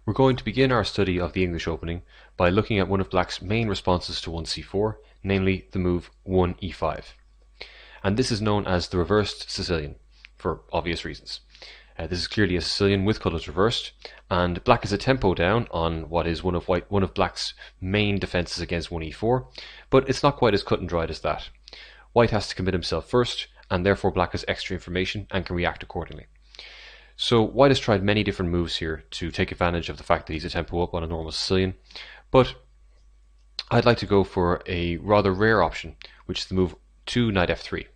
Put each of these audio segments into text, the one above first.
We're going to begin our study of the English opening by looking at one of black's main responses to 1c4, namely the move 1e5. And this is known as the reversed Sicilian, for obvious reasons. This is clearly a Sicilian with colours reversed, and black is a tempo down on what is one of black's main defences against 1e4, but it's not quite as cut and dried as that. White has to commit himself first, and therefore black has extra information and can react accordingly. So white has tried many different moves here to take advantage of the fact that he's a tempo up on a normal Sicilian, but I'd like to go for a rather rare option, which is the move 2 knight f3.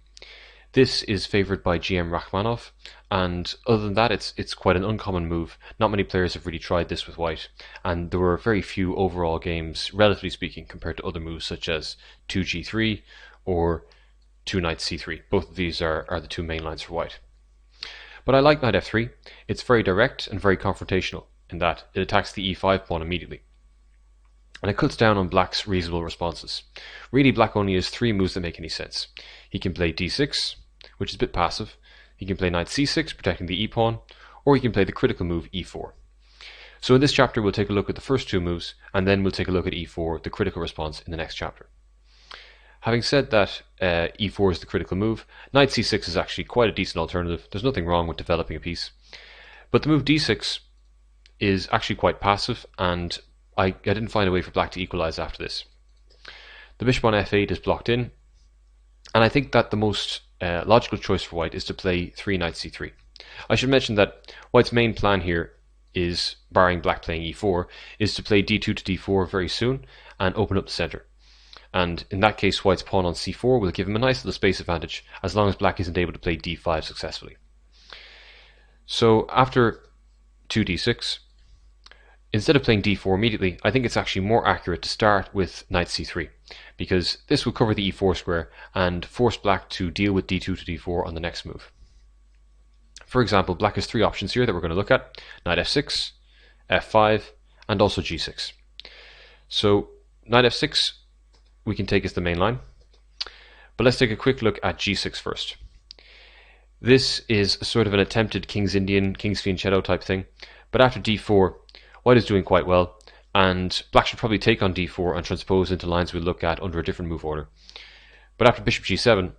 This is favoured by GM Rachmanov, and other than that it's quite an uncommon move. Not many players have really tried this with white, and there were very few overall games, relatively speaking, compared to other moves such as 2g3 or 2 knight c3. Both of these are the two main lines for white. But I like knight f3. It's very direct and very confrontational in that it attacks the e5 pawn immediately. And it cuts down on black's reasonable responses. Really, black only has three moves that make any sense. He can play d6, which is a bit passive. He can play knight c6, protecting the e-pawn, or he can play the critical move e4. So in this chapter we'll take a look at the first two moves, and then we'll take a look at e4, the critical response, in the next chapter. Having said that e4 is the critical move, knight c6 is actually quite a decent alternative. There's nothing wrong with developing a piece. But the move d6 is actually quite passive, and I didn't find a way for black to equalize after this. The bishop on f8 is blocked in, and I think that the most logical choice for white is to play 3 knight c3. I should mention that white's main plan here is, barring black playing e4, is to play d2 to d4 very soon and open up the center. And in that case, white's pawn on c4 will give him a nice little space advantage as long as black isn't able to play d5 successfully. So after 2d6, instead of playing d4 immediately, I think it's actually more accurate to start with knight c3, because this will cover the e4 square and force black to deal with d2 to d4 on the next move. For example, black has three options here that we're going to look at: knight f6, f5, and also g6. So knight f6 we can take as the main line, but let's take a quick look at g6 first. This is sort of an attempted King's Indian, King's fianchetto type thing, but after d4, white is doing quite well, and black should probably take on d4 and transpose into lines we'll look at under a different move order. But after bishop g7,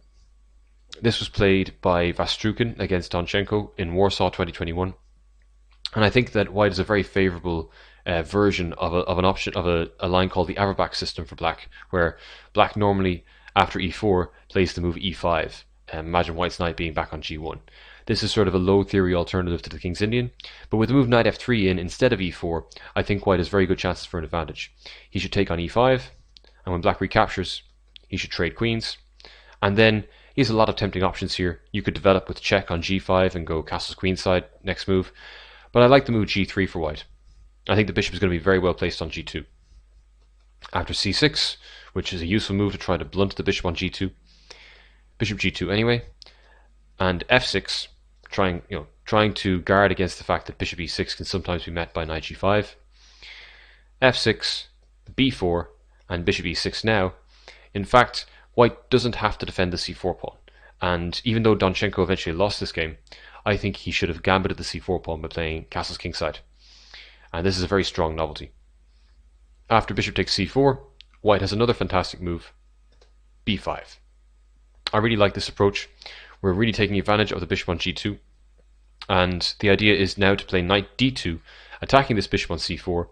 this was played by Vastrukin against Donchenko in Warsaw 2021, and I think that white is a very favourable version of a line called the Averbach system for black, where black normally after e4 plays the move e5. Imagine white's knight being back on g1. This is sort of a low theory alternative to the King's Indian, but with the move knight f3 in instead of e4, I think white has very good chances for an advantage. He should take on e5, and when black recaptures, he should trade queens, and then he has a lot of tempting options here. You could develop with check on g5 and go castles queenside next move, but I like the move g3 for white. I think the bishop is going to be very well placed on g2. After c6, which is a useful move to try to blunt the bishop on g2, bishop g2 anyway, and f6, trying to guard against the fact that bishop e6 can sometimes be met by knight g5, f6, b4, and bishop e6 now. In fact, white doesn't have to defend the c4 pawn, and even though Donchenko eventually lost this game, I think he should have gambited the c4 pawn by playing castles kingside. And this is a very strong novelty. After bishop takes c4, white has another fantastic move, b5. I really like this approach. We're really taking advantage of the bishop on g2, and the idea is now to play knight d2, attacking this bishop on c4,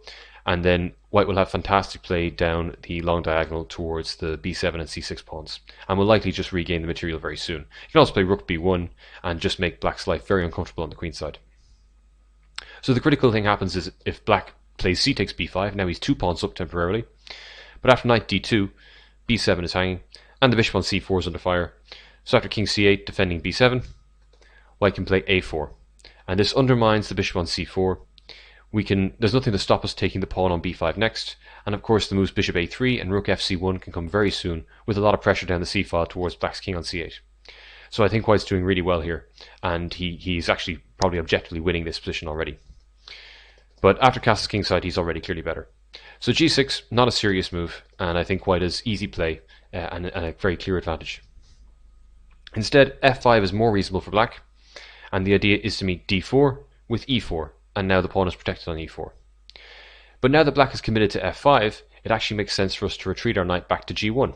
and then white will have fantastic play down the long diagonal towards the b7 and c6 pawns, and will likely just regain the material very soon. You can also play rook b1 and just make black's life very uncomfortable on the queen side. So the critical thing happens is if black plays c takes b5, now he's 2 pawns up temporarily, but after knight d2, b7 is hanging, and the bishop on c4 is under fire. So after king c8 defending b7, white can play a4, and this undermines the bishop on c4. There's nothing to stop us taking the pawn on b5 next, and of course the moves bishop a3 and rook fc1 can come very soon with a lot of pressure down the c-file towards black's king on c8. So I think white's doing really well here, and he's actually probably objectively winning this position already. But after castles kingside, he's already clearly better. So g6, not a serious move, and I think white has easy play and a very clear advantage. Instead, f5 is more reasonable for black, and the idea is to meet d4 with e4, and now the pawn is protected on e4. But now that black is committed to f5, it actually makes sense for us to retreat our knight back to g1.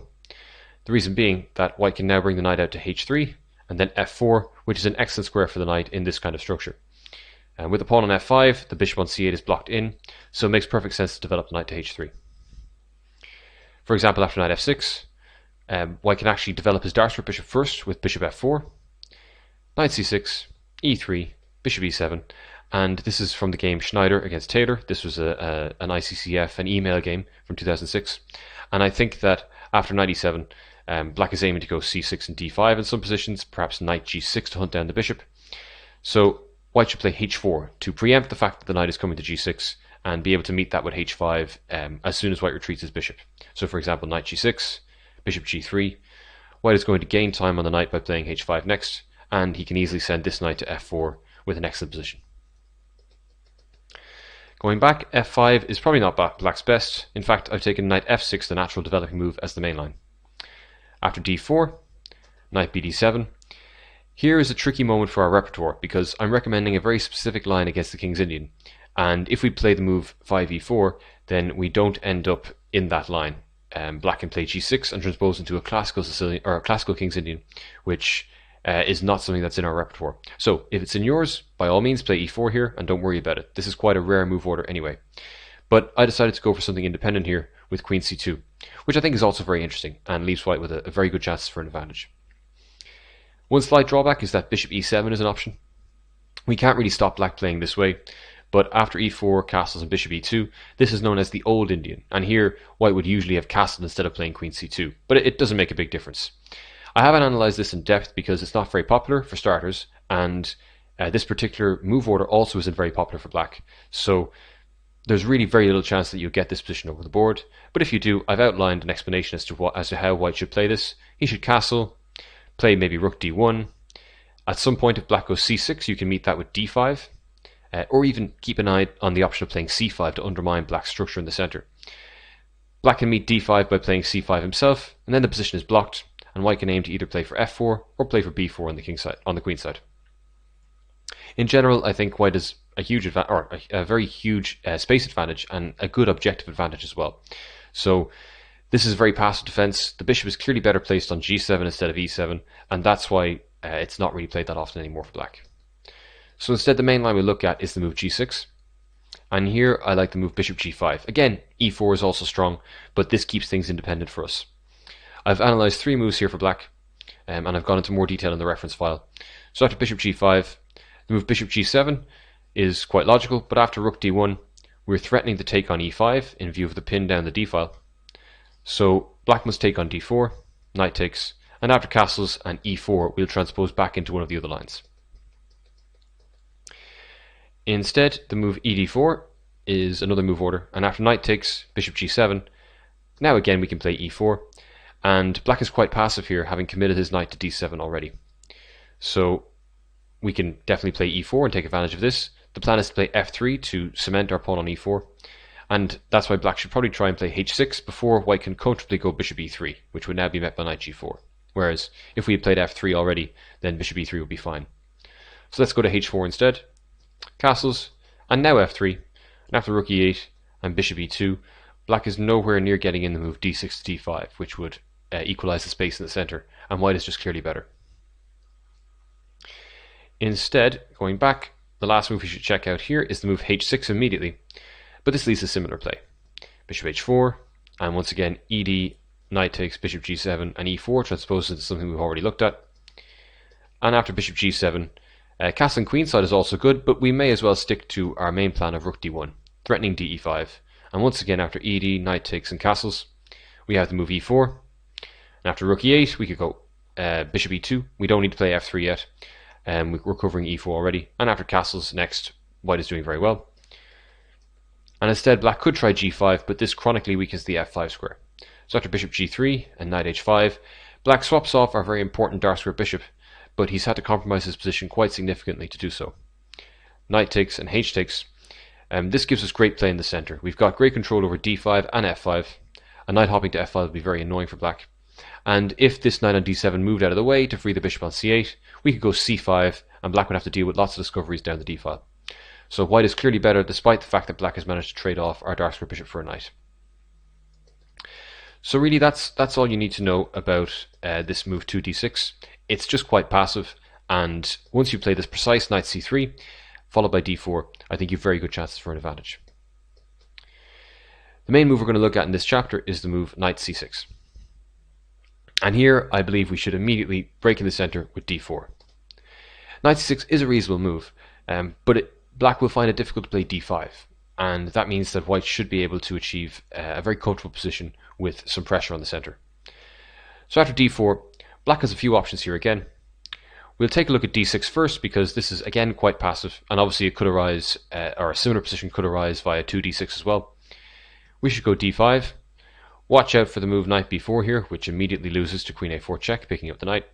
The reason being that white can now bring the knight out to h3, and then f4, which is an excellent square for the knight in this kind of structure. And with the pawn on f5, the bishop on c8 is blocked in, so it makes perfect sense to develop the knight to h3. For example, after knight f6, white can actually develop his dark square bishop first with bishop f4, knight c6, e3, bishop e7, and this is from the game Schneider against Taylor. This was an ICCF, an email game from 2006, and I think that after knight e7, black is aiming to go c6 and d5 in some positions, perhaps knight g6 to hunt down the bishop. So white should play h4 to preempt the fact that the knight is coming to g6 and be able to meet that with h5 as soon as white retreats his bishop. So for example, knight g6, bishop g3, white is going to gain time on the knight by playing h5 next, and he can easily send this knight to f4 with an excellent position. Going back, f5 is probably not black's best. In fact, I've taken knight f6, the natural developing move, as the main line. After d4, knight bd7. Here is a tricky moment for our repertoire because I'm recommending a very specific line against the King's Indian, and if we play the move 5e4, then we don't end up in that line. Black can play g6 and transpose into a classical Sicilian or a classical King's Indian, which is not something that's in our repertoire. So if it's in yours, by all means play e4 here and don't worry about it. This is quite a rare move order anyway. But I decided to go for something independent here with queen c2, which I think is also very interesting and leaves white with a very good chance for an advantage. One slight drawback is that bishop e7 is an option. We can't really stop black playing this way, but after e4, castles and bishop e2, this is known as the old Indian, and here white would usually have castled instead of playing queen c2, but it doesn't make a big difference. I haven't analysed this in depth because it's not very popular for starters, and this particular move order also isn't very popular for black, so there's really very little chance that you'll get this position over the board, but if you do, I've outlined an explanation as to how white should play this. He should castle, play maybe rook d1. At some point, if black goes c6, you can meet that with d5, or even keep an eye on the option of playing c5 to undermine black's structure in the center. Black can meet d5 by playing c5 himself, and then the position is blocked, and white can aim to either play for f4 or play for b4 on the king side, on the queen side. In general, I think white has a very huge space advantage and a good objective advantage as well. So this is a very passive defense. The bishop is clearly better placed on g7 instead of e7, and that's why it's not really played that often anymore for black. So instead, the main line we look at is the move g6, and here I like the move bishop g5. Again, e4 is also strong, but this keeps things independent for us. I've analysed 3 moves here for black, and I've gone into more detail in the reference file. So after bishop g5, the move bishop g7 is quite logical, but after rook d1, we're threatening to take on e5 in view of the pin down the d file. So black must take on d4, knight takes, and after castles and e4, we'll transpose back into one of the other lines. Instead, the move ed4 is another move order, and after knight takes, bishop g7, now again we can play e4, and black is quite passive here, having committed his knight to d7 already. So we can definitely play e4 and take advantage of this. The plan is to play f3 to cement our pawn on e4, and that's why black should probably try and play h6 before white can comfortably go bishop e3, which would now be met by knight g4. Whereas if we had played f3 already, then bishop e3 would be fine. So let's go to h4 instead. Castles, and now f3, and after rook e8 and bishop e2, black is nowhere near getting in the move d6 to d5, which would equalize the space in the center, and white is just clearly better. Instead, going back, the last move we should check out here is the move h6 immediately, but this leads to similar play. Bishop h4, and once again ed, knight takes, bishop g7, and e4 transposes into something we've already looked at. And after bishop g7, castling queenside is also good, but we may as well stick to our main plan of rook d1, threatening de5. And once again, after ed, knight takes, and castles, we have the move e4. And after rook e8, we could go bishop e2. We don't need to play f3 yet. We're covering e4 already. And after castles next, white is doing very well. And instead, black could try g5, but this chronically weakens the f5 square. So after bishop g3 and knight h5, black swaps off our very important dark square bishop, but he's had to compromise his position quite significantly to do so. Knight takes and h takes. This gives us great play in the center. We've got great control over d5 and f5. A knight hopping to f5 would be very annoying for black. And if this knight on d7 moved out of the way to free the bishop on c8, we could go c5, and black would have to deal with lots of discoveries down the d file. So white is clearly better, despite the fact that black has managed to trade off our dark square bishop for a knight. So really that's all you need to know about this move 2d6. It's just quite passive, and once you play this precise knight c3, followed by d4, I think you have very good chances for an advantage. The main move we're going to look at in this chapter is the move knight c6. And here I believe we should immediately break in the center with d4. Knight c6 is a reasonable move, but black will find it difficult to play d5, and that means that white should be able to achieve a very comfortable position with some pressure on the center. So after d4, black has a few options here again. We'll take a look at d6 first, because this is again quite passive, and obviously it could arise, or a similar position could arise via 2d6 as well. We should go d5. Watch out for the move knight b4 here, which immediately loses to queen a4 check, picking up the knight.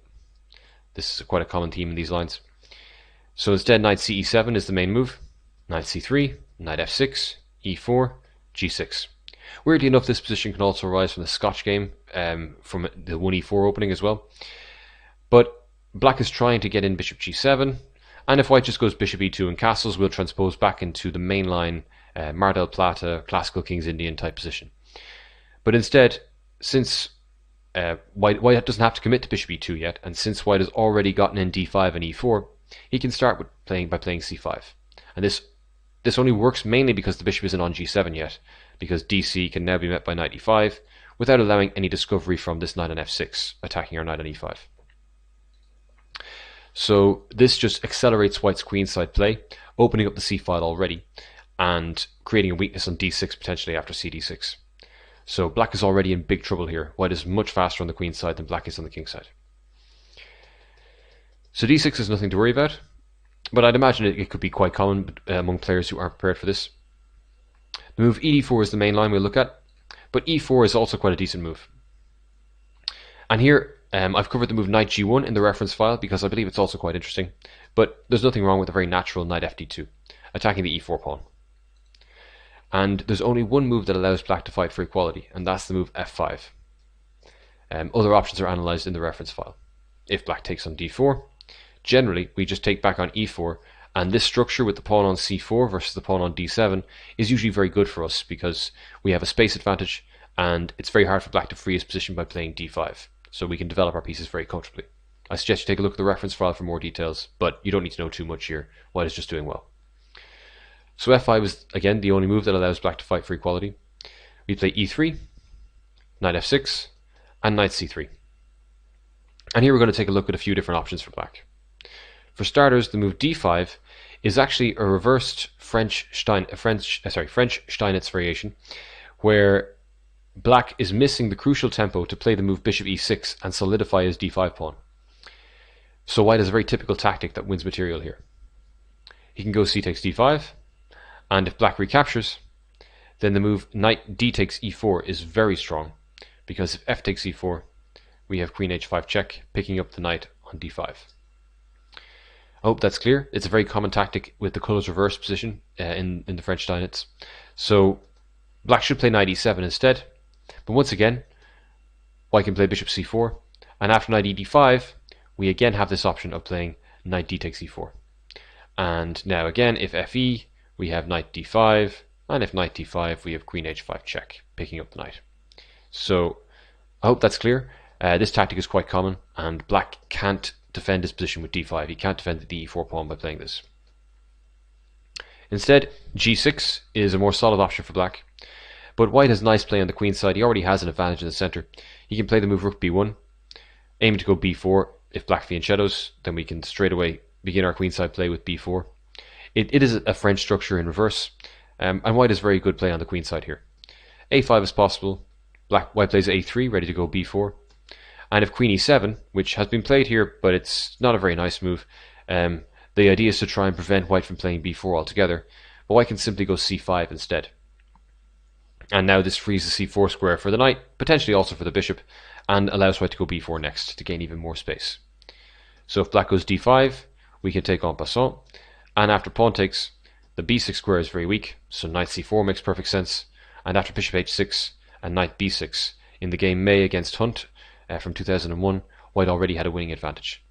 This is quite a common theme in these lines. So instead, knight ce7 is the main move. Knight c3, knight f6, e4, g6. Weirdly enough, this position can also arise from the Scotch game, from the 1e4 opening as well. But black is trying to get in bishop g7, and if white just goes bishop e2 and castles, we'll transpose back into the mainline Mar del Plata, classical King's Indian type position. But instead, since white doesn't have to commit to bishop e2 yet, and since white has already gotten in d5 and e4, he can start by playing c5. And this only works mainly because the bishop isn't on g7 yet, because dc can now be met by knight e5 without allowing any discovery from this knight on f6 attacking our knight on e5. So this just accelerates white's queenside play, opening up the c file already and creating a weakness on d6 potentially after cd6. So black is already in big trouble here. White is much faster on the queen side than black is on the king side. So d6 is nothing to worry about, but I'd imagine it could be quite common among players who aren't prepared for this. The move ed4 is the main line we'll look at, but e4 is also quite a decent move. And here I've covered the move knight g1 in the reference file because I believe it's also quite interesting, but there's nothing wrong with a very natural knight fd2, attacking the e4 pawn. And there's only one move that allows black to fight for equality, and that's the move f5. Other options are analysed in the reference file. If black takes on d4, generally we just take back on e4, and this structure with the pawn on c4 versus the pawn on d7 is usually very good for us because we have a space advantage, and it's very hard for black to free his position by playing d5, so we can develop our pieces very comfortably. I suggest you take a look at the reference file for more details, but you don't need to know too much here. White is just doing well. So f5 is, again, the only move that allows black to fight for equality. We play e3, knight f6, and knight c3. And here we're going to take a look at a few different options for black. For starters, the move d5 is actually a reversed French Steinitz variation, where black is missing the crucial tempo to play the move bishop e6 and solidify his d5 pawn. So white has a very typical tactic that wins material here. He can go c takes d5, and if black recaptures, then the move knight d takes e4 is very strong, because if f takes e4, we have queen h5 check, picking up the knight on d5. I hope that's clear. It's a very common tactic with the colors reversed position in the French Steinitz. So black should play knight e7 instead, but once again, white can play bishop c4, and after knight ed5, we again have this option of playing knight d takes e4. And now again, if fe, we have knight d5, and if knight d5, we have queen h5 check, picking up the knight. So I hope that's clear. This tactic is quite common, and black can't defend his position with d5. He can't defend the e4 pawn by playing this. Instead, g6 is a more solid option for black, but white has nice play on the queen side. He already has an advantage in the center. He can play the move rook b1, aiming to go b4. If black fianchettos, then we can straight away begin our queenside play with b4. It is a French structure in reverse, and white has very good play on the queenside here. a5 is possible. White plays a3, ready to go b4. And if queen e7, which has been played here, but it's not a very nice move, the idea is to try and prevent white from playing b4 altogether, but white can simply go c5 instead. And now this frees the c4 square for the knight, potentially also for the bishop, and allows white to go b4 next to gain even more space. So if black goes d5, we can take en passant, and after pawn takes, the b6 square is very weak, so knight c4 makes perfect sense, and after bishop h6 and knight b6, in the game May against Hunt from 2001, white already had a winning advantage.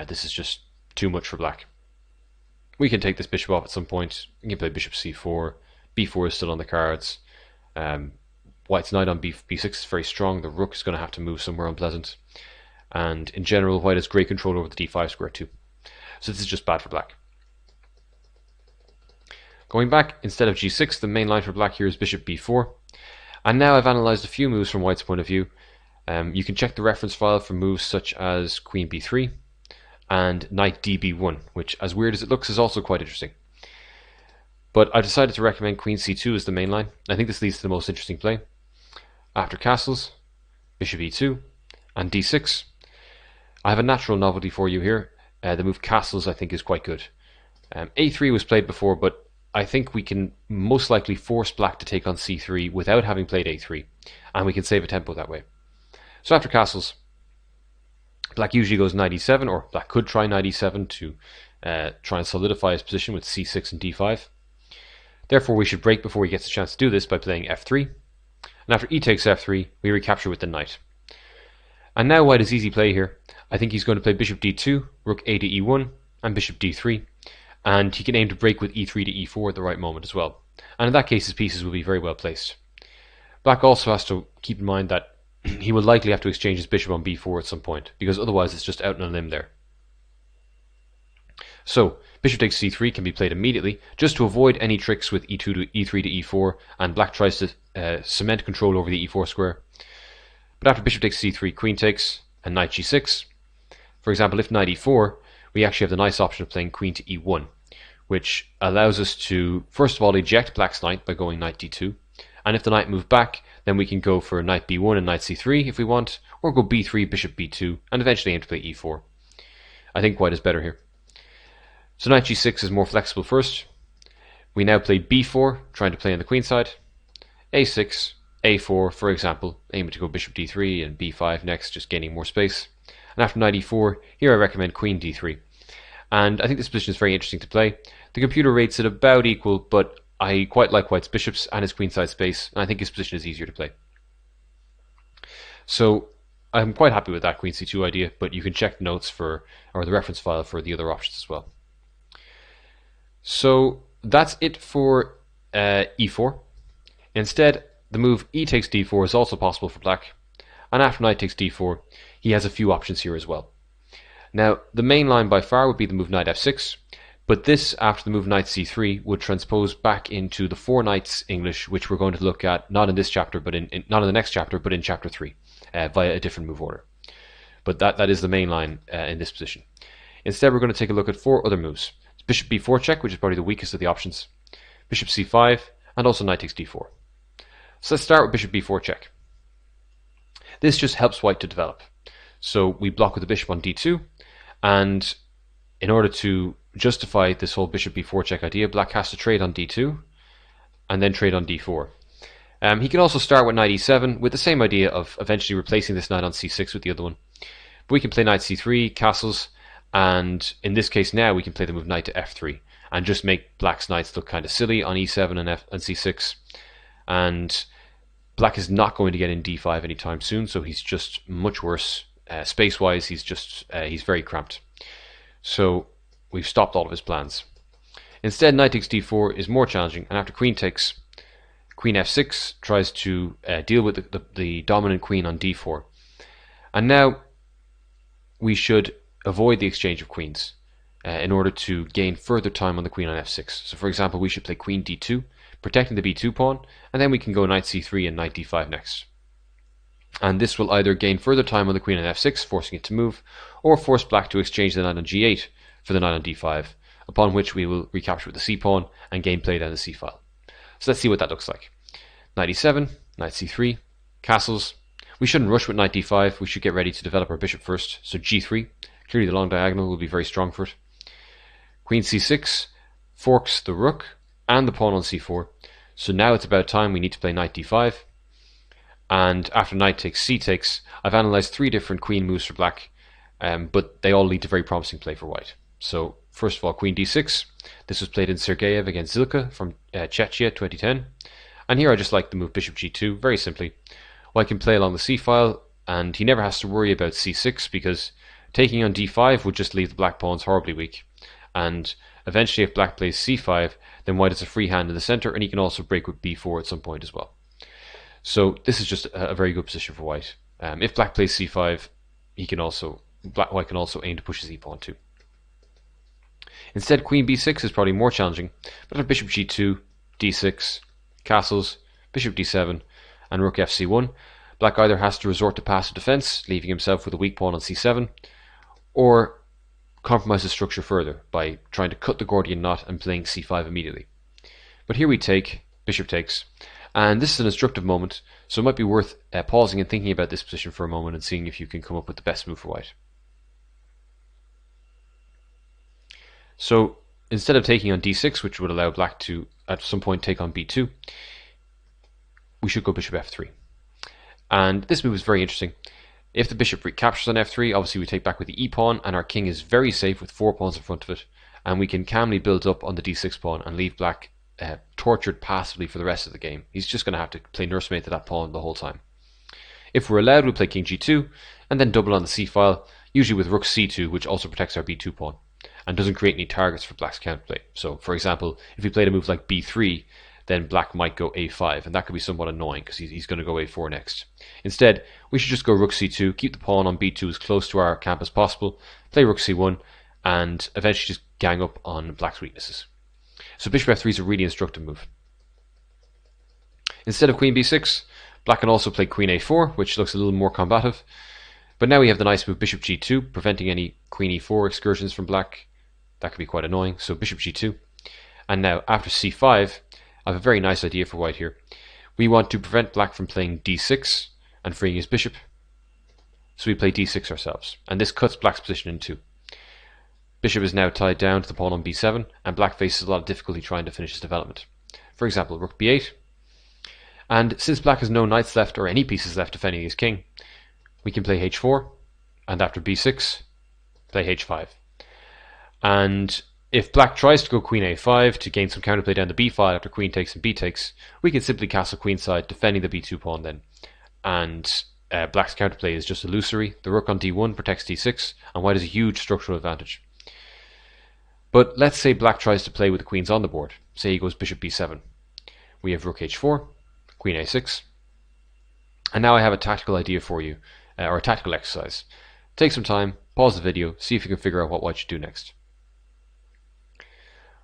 This is just too much for black. we can take this bishop off at some point. We can play bishop c4. b4 is still on the cards. White's knight on b6 is very strong. The rook is going to have to move somewhere unpleasant. And in general, white has great control over the d5 square too. So this is just bad for black. Going back, instead of g6, the main line for black here is bishop b4. And now I've analysed a few moves from white's point of view. You can check the reference file for moves such as queen b3 and knight db1, which, as weird as it looks, is also quite interesting. But I decided to recommend queen c2 as the main line. I think this leads to the most interesting play. After castles, bishop e2, and d6. I have a natural novelty for you here. The move castles I think is quite good. a3 was played before, but I think we can most likely force black to take on c3 without having played a3, and we can save a tempo that way. So after castles, black usually goes knight e7, or black could try knight e7 to try and solidify his position with c6 and d5. Therefore, we should break before he gets a chance to do this by playing f3. And after e takes f3, we recapture with the knight. And now white has easy play here. I think he's going to play bishop d2, rook a to e1, and bishop d3. And he can aim to break with e3 to e4 at the right moment as well. And in that case, his pieces will be very well placed. Black also has to keep in mind that he will likely have to exchange his bishop on b4 at some point, because otherwise it's just out on a limb there. So, bishop takes c3 can be played immediately, just to avoid any tricks with e2 to e3 to e4, and black tries to cement control over the e4 square. But after bishop takes c3, queen takes, and knight g6. For example, if knight e4, we actually have the nice option of playing queen to e1, which allows us to, first of all, eject black's knight by going knight d2. And if the knight moves back, then we can go for knight b1 and knight c3 if we want, or go b3, bishop b2, and eventually aim to play e4. I think white is better here. So knight g6 is more flexible first. We now play b4, trying to play on the queen side. a6, a4, for example, aiming to go bishop d3 and b5 next, just gaining more space. And after knight e4, here I recommend queen d3. And I think this position is very interesting to play. The computer rates it about equal, but I quite like white's bishops and his queenside space, and I think his position is easier to play. So I'm quite happy with that queen c2 idea, but you can check the notes for, or the reference file for the other options as well. So that's it for e4. Instead, the move e takes d4 is also possible for black, and after knight takes d4, he has a few options here as well. Now, the main line by far would be the move knight f6, but this, after the move knight c3, would transpose back into the four knights English, which we're going to look at not in this chapter, but not in the next chapter, but in chapter 3, via a different move order. But that is the main line in this position. Instead, we're going to take a look at four other moves. Bishop b4 check, which is probably the weakest of the options, bishop c5, and also knight takes d4. So let's start with bishop b4 check. This just helps white to develop. So we block with the bishop on d2, and in order to justify this whole bishop b4 check idea, black has to trade on d2, and then trade on d4. He can also start with knight e7, with the same idea of eventually replacing this knight on c6 with the other one. But we can play knight c3, castles, and in this case now we can play the move knight to f3 and just make black's knights look kind of silly on e7 and c6. And black is not going to get in d5 anytime soon, so he's just much worse space-wise. He's very cramped. So we've stopped all of his plans. Instead, knight takes d4 is more challenging, and after queen takes, queen f6 tries to deal with the dominant queen on d4. And now we should avoid the exchange of queens in order to gain further time on the queen on f6. So for example, we should play queen d2, protecting the b2 pawn, and then we can go knight c3 and knight d5 next. And this will either gain further time on the queen on f6, forcing it to move, or force black to exchange the knight on g8 for the knight on d5, upon which we will recapture with the c pawn and gain play down the c file. So let's see what that looks like. Knight e7, knight c3, castles. We shouldn't rush with knight d5, we should get ready to develop our bishop first, so g3. Clearly the long diagonal will be very strong for it. Queen c6 forks the rook and the pawn on c4. So now it's about time we need to play knight d5. And after knight takes c takes, I've analysed three different queen moves for black, but they all lead to very promising play for white. So first of all, queen d6. This was played in Sergeyev against Zilka from Czechia 2010. And here I just like the move bishop g2, very simply. White can play along the c file, and he never has to worry about c6 because taking on d5 would just leave the black pawns horribly weak, and Eventually, if black plays c5, then white has a free hand in the center, and he can also break with b4 at some point as well. So this is just a very good position for white. If black plays c5, white can also aim to push his e-pawn too. Instead, queen b6 is probably more challenging, but after bishop g2, d6, castles, bishop d7, and rook fc1, black either has to resort to passive defense, leaving himself with a weak pawn on c7, or compromise the structure further by trying to cut the Gordian knot and playing c5 immediately. But here we take, bishop takes, and this is an instructive moment, so it might be worth pausing and thinking about this position for a moment and seeing if you can come up with the best move for white. So instead of taking on d6, which would allow black to at some point take on b2, we should go bishop f3. And this move is very interesting. If the bishop recaptures on f3, obviously we take back with the e-pawn, and our king is very safe with 4 pawns in front of it, and we can calmly build up on the d6 pawn and leave black tortured passively for the rest of the game. He's just going to have to play nursemaid to that pawn the whole time. If we're allowed, we'll play king g2, and then double on the c-file, usually with rook c2, which also protects our b2 pawn, and doesn't create any targets for black's counterplay. So, for example, if we played a move like b3, then black might go a5, and that could be somewhat annoying because he's going to go a4 next. Instead, we should just go rook c2, keep the pawn on b2 as close to our camp as possible, play rook c1, and eventually just gang up on black's weaknesses. So bishop f3 is a really instructive move. Instead of queen b6, black can also play queen a4, which looks a little more combative. But now we have the nice move bishop g2, preventing any queen e4 excursions from black. That could be quite annoying, so bishop g2. And now, after c5, I have a very nice idea for white here. We want to prevent black from playing d6 and freeing his bishop, so we play d6 ourselves, and this cuts black's position in two. Bishop is now tied down to the pawn on b7, and black faces a lot of difficulty trying to finish his development. For example, rook b8, and since black has no knights left or any pieces left defending his king, we can play h4, and after b6, play h5. And if black tries to go queen a5 to gain some counterplay down the b file after queen takes and b takes, we can simply castle queenside, defending the b2 pawn then. And black's counterplay is just illusory. The rook on d1 protects d6, and white has a huge structural advantage. But let's say black tries to play with the queens on the board. Say he goes bishop b7. We have rook h4, queen a6. And now I have a tactical idea for you, or a tactical exercise. Take some time, pause the video, see if you can figure out what white should do next.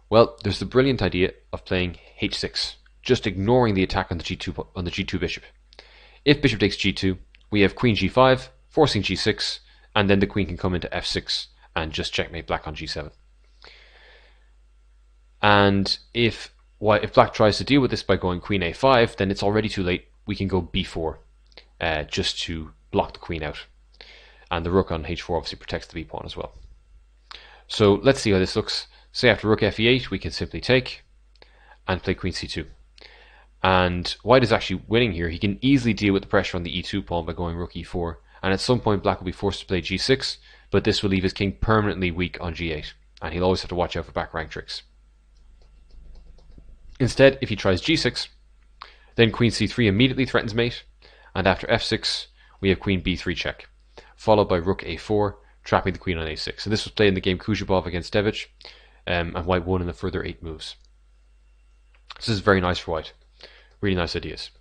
Well, there's the brilliant idea of playing h6, just ignoring the attack on the g2 bishop. If bishop takes g2, we have queen g5, forcing g6, and then the queen can come into f6 and just checkmate black on g7. And if black tries to deal with this by going queen a5, then it's already too late. We can go b4 just to block the queen out. And the rook on h4 obviously protects the b pawn as well. So let's see how this looks. Say after rook f8, we can simply take and play queen c2. And white is actually winning here. He can easily deal with the pressure on the e2 pawn by going rook e4. And at some point black will be forced to play g6, but this will leave his king permanently weak on g8. And he'll always have to watch out for back rank tricks. Instead, if he tries g6, then queen c3 immediately threatens mate. And after f6, we have queen b3 check, followed by rook a4, trapping the queen on a6. And this was played in the game Kuzhubov against Devic. And white won in the further 8 moves. This is very nice for white. Really nice ideas.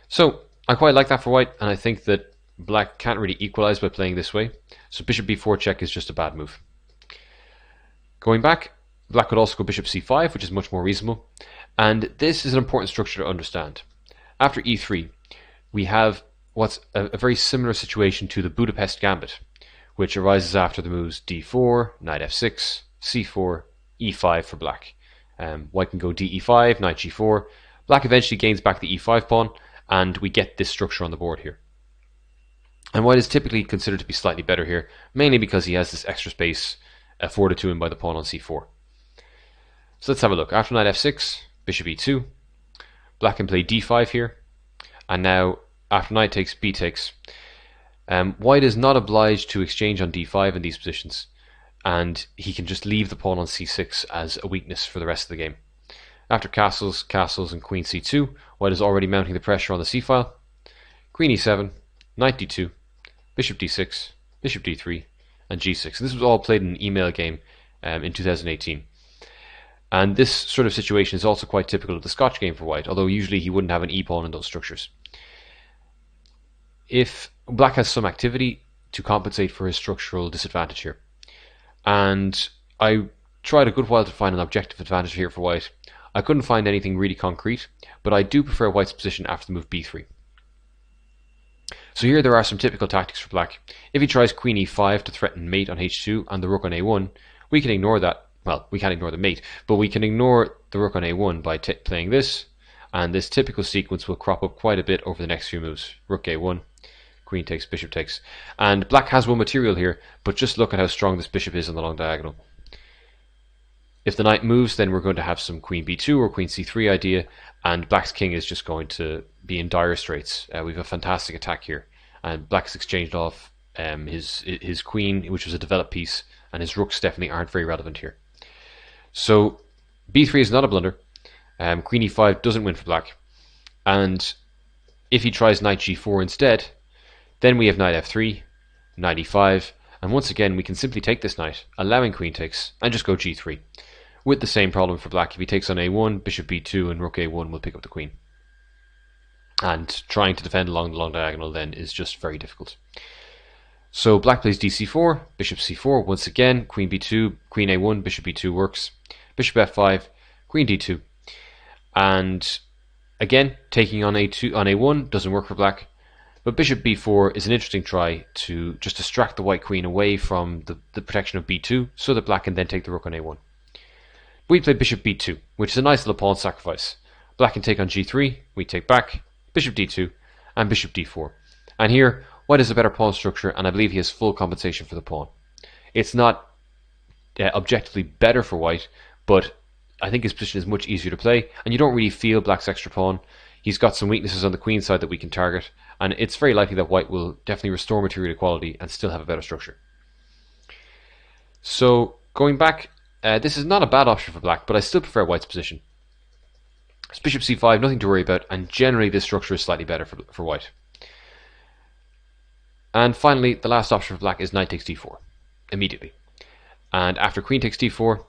So I quite like that for white, and I think that black can't really equalize by playing this way. So bishop b4 check is just a bad move. Going back, black could also go bishop c5, which is much more reasonable. And this is an important structure to understand. After e3, we have what's a very similar situation to the Budapest Gambit, which arises after the moves d4, knight f6, c4, e5 for black. White can go de5, knight g4. Black eventually gains back the e5 pawn, and we get this structure on the board here. And white is typically considered to be slightly better here, mainly because he has this extra space afforded to him by the pawn on c4. So let's have a look. After knight f6, bishop e2. Black can play d5 here. And now, after knight takes, b takes. White is not obliged to exchange on d5 in these positions, and he can just leave the pawn on c6 as a weakness for the rest of the game. After castles, and queen c2, white is already mounting the pressure on the c-file. Queen e7, knight d2, bishop d6, bishop d3, and g6. And this was all played in an email game in 2018. And this sort of situation is also quite typical of the Scotch game for white, although usually he wouldn't have an e-pawn in those structures. If black has some activity to compensate for his structural disadvantage here, and I tried a good while to find an objective advantage here for white, I couldn't find anything really concrete, but I do prefer white's position after the move b3. So here there are some typical tactics for black. If he tries queen e5 to threaten mate on h2 and the rook on a1, we can ignore that. Well, we can't ignore the mate, but we can ignore the rook on a1 by playing this, and this typical sequence will crop up quite a bit over the next few moves. Rook a1, queen takes, bishop takes. And black has one material here, but just look at how strong this bishop is on the long diagonal. If the knight moves, then we're going to have some queen b2 or queen c3 idea, and black's king is just going to be in dire straits. We have a fantastic attack here, and black has exchanged off his queen, which was a developed piece, and his rooks definitely aren't very relevant here. So b3 is not a blunder. Queen e5 doesn't win for black, and if he tries knight g4 instead, then we have knight f3, knight e5, and once again we can simply take this knight, allowing queen takes, and just go g3. With the same problem for black, if he takes on a1, bishop b2 and rook a1 will pick up the queen. And trying to defend along the long diagonal then is just very difficult. So black plays dc4, bishop c4, once again, queen b2, queen a1, bishop b2 works, bishop f5, queen d2. And again, taking on a1 doesn't work for black, but bishop b4 is an interesting try to just distract the white queen away from the protection of b2 so that black can then take the rook on a1. We play bishop b2, which is a nice little pawn sacrifice. Black can take on g3, we take back, bishop d2, and bishop d4. And here, white has a better pawn structure, and I believe he has full compensation for the pawn. It's not objectively better for white, but I think his position is much easier to play, and you don't really feel black's extra pawn. He's got some weaknesses on the queen side that we can target, and it's very likely that white will definitely restore material equality and still have a better structure. So, going back, this is not a bad option for black, but I still prefer white's position. It's bishop c5, nothing to worry about, and generally this structure is slightly better for white. And finally, the last option for black is knight takes d4, immediately. And after queen takes d4,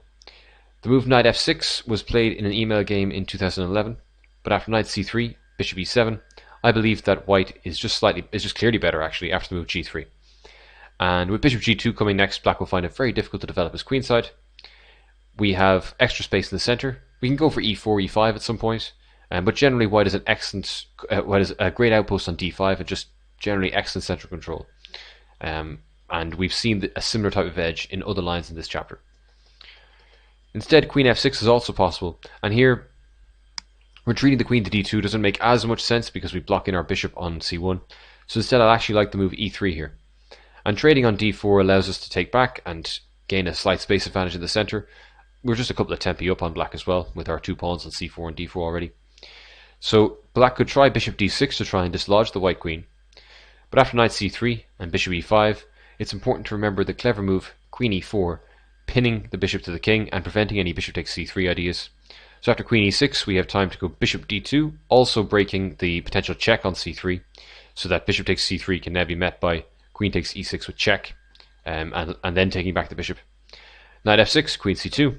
the move knight f6 was played in an email game in 2011, but after knight c3, bishop e7, I believe that white is just clearly better actually after the move g3. And with bishop g2 coming next, black will find it very difficult to develop his queenside. We have extra space in the center. We can go for e4, e5 at some point, but generally white is a great outpost on d5 and just generally excellent central control. And we've seen a similar type of edge in other lines in this chapter. Instead, queen f6 is also possible, and here retreating the queen to d2 doesn't make as much sense because we block in our bishop on c1. So instead, I'll actually like the move e3 here. And trading on d4 allows us to take back and gain a slight space advantage in the center. We're just a couple of tempi up on black as well, with our two pawns on c4 and d4 already. So black could try bishop d6 to try and dislodge the white queen. But after knight c3 and bishop e5, it's important to remember the clever move queen e4, pinning the bishop to the king and preventing any bishop takes c3 ideas. So after queen e6, we have time to go bishop d2, also breaking the potential check on c3, so that bishop takes c3 can now be met by queen takes e6 with check, and then taking back the bishop. Knight f6, queen c2,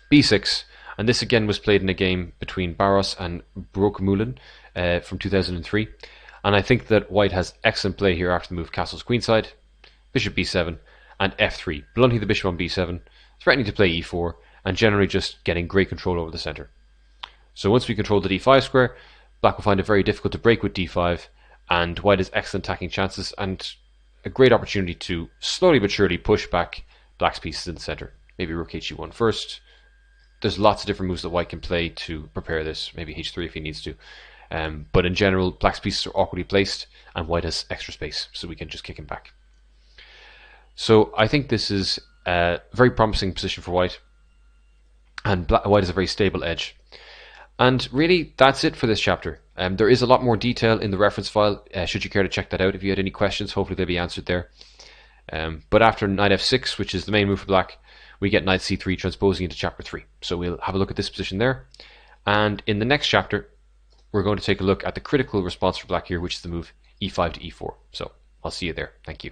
b6, and this again was played in a game between Barros and Broekmoelen from 2003, and I think that white has excellent play here after the move castles queenside, bishop b7, and f3, blunting the bishop on b7, threatening to play e4, and generally just getting great control over the center. So once we control the d5 square, black will find it very difficult to break with d5, and white has excellent attacking chances and a great opportunity to slowly but surely push back black's pieces in the center. Maybe rook h1 first. There's lots of different moves that white can play to prepare this, maybe h3 if he needs to. But in general, black's pieces are awkwardly placed and white has extra space, so we can just kick him back. So I think this is a very promising position for white, and white has a very stable edge. And really, that's it for this chapter. There is a lot more detail in the reference file, should you care to check that out. If you had any questions, hopefully they'll be answered there. But after knight f6, which is the main move for black, we get knight c3 transposing into chapter 3. So we'll have a look at this position there. And in the next chapter, we're going to take a look at the critical response for black here, which is the move e5 to e4. So I'll see you there. Thank you.